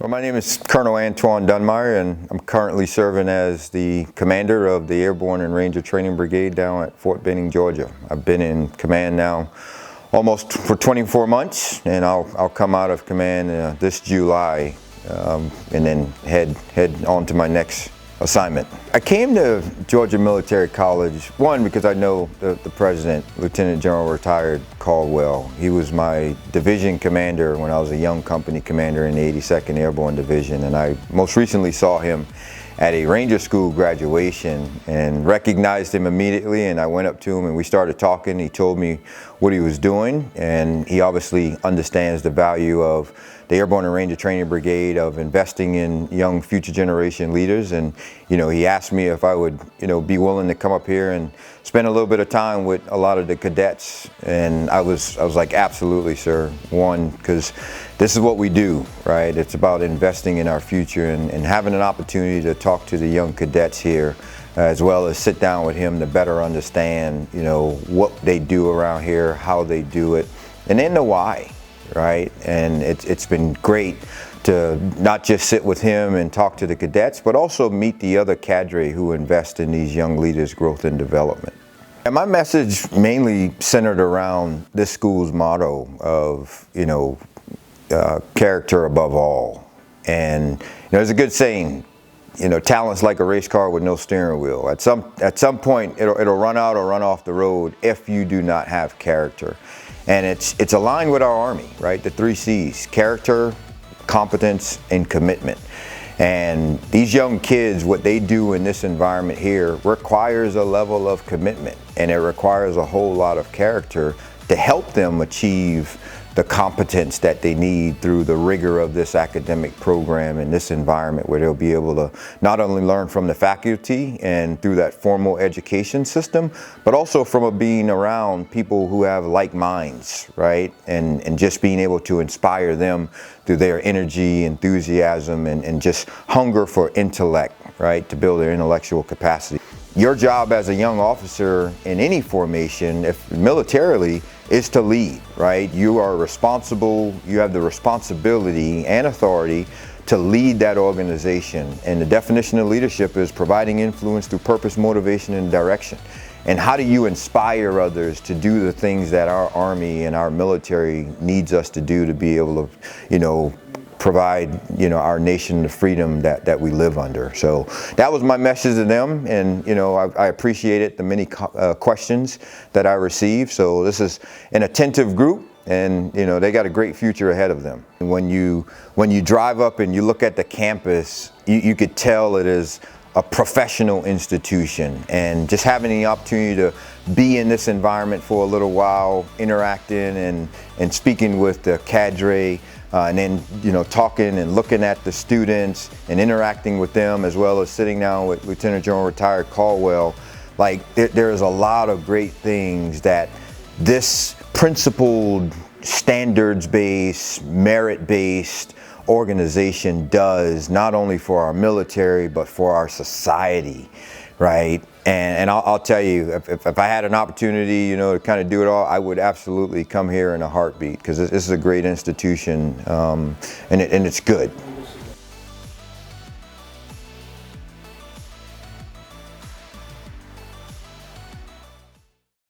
Well, my name is Colonel Antoine Dunmeyer, and I'm currently serving as the commander of the Airborne and Ranger Training Brigade down at Fort Benning, Georgia. I've been in command now almost for 24 months, and I'll come out of command this July and then head on to my next assignment. I came to Georgia Military College, one, because I know the president, Lieutenant General retired Caldwell. He was my division commander when I was a young company commander in the 82nd Airborne Division, and I most recently saw him at a Ranger School graduation and recognized him immediately, and I went up to him and we started talking. He told me what he was doing, and he obviously understands the value of the Airborne and Ranger Training Brigade, of investing in young future generation leaders. And he asked me if I would be willing to come up here and spend a little bit of time with a lot of the cadets, and I was like, absolutely, sir. One, because this is what we do, right? It's about investing in our future, and having an opportunity to talk to the young cadets here, as well as sit down with him to better understand what they do around here, how they do it, and then the why. Right, and it's been great to not just sit with him and talk to the cadets, but also meet the other cadre who invest in these young leaders' growth and development. And my message mainly centered around this school's motto of character above all. And there's a good saying, talent's like a race car with no steering wheel. At some point it'll run out or run off the road if you do not have character. And it's aligned with our Army, right? The 3 C's: character, competence, and commitment. And these young kids, what they do in this environment here requires a level of commitment, and it requires a whole lot of character to help them achieve the competence that they need through the rigor of this academic program in this environment, where they'll be able to not only learn from the faculty and through that formal education system, but also from being around people who have like minds, right? And just being able to inspire them through their energy, enthusiasm, and just hunger for intellect, right? To build their intellectual capacity. Your job as a young officer in any formation, if militarily, is to lead, right? You are responsible, you have the responsibility and authority to lead that organization. And the definition of leadership is providing influence through purpose, motivation, and direction. And how do you inspire others to do the things that our Army and our military needs us to do to be able to, provide our nation the freedom that we live under. So that was my message to them, and I appreciated the many questions that I received. So this is an attentive group, and they got a great future ahead of them. When you drive up and you look at the campus, you could tell it is a professional institution, and just having the opportunity to be in this environment for a little while, interacting and speaking with the cadre, and then talking and looking at the students and interacting with them, as well as sitting down with Lieutenant General retired Caldwell, like there is a lot of great things that this principled, standards-based, merit-based organization does, not only for our military but for our society, right? And I'll tell you, if I had an opportunity, to kind of do it all, I would absolutely come here in a heartbeat, because this is a great institution, and it's good.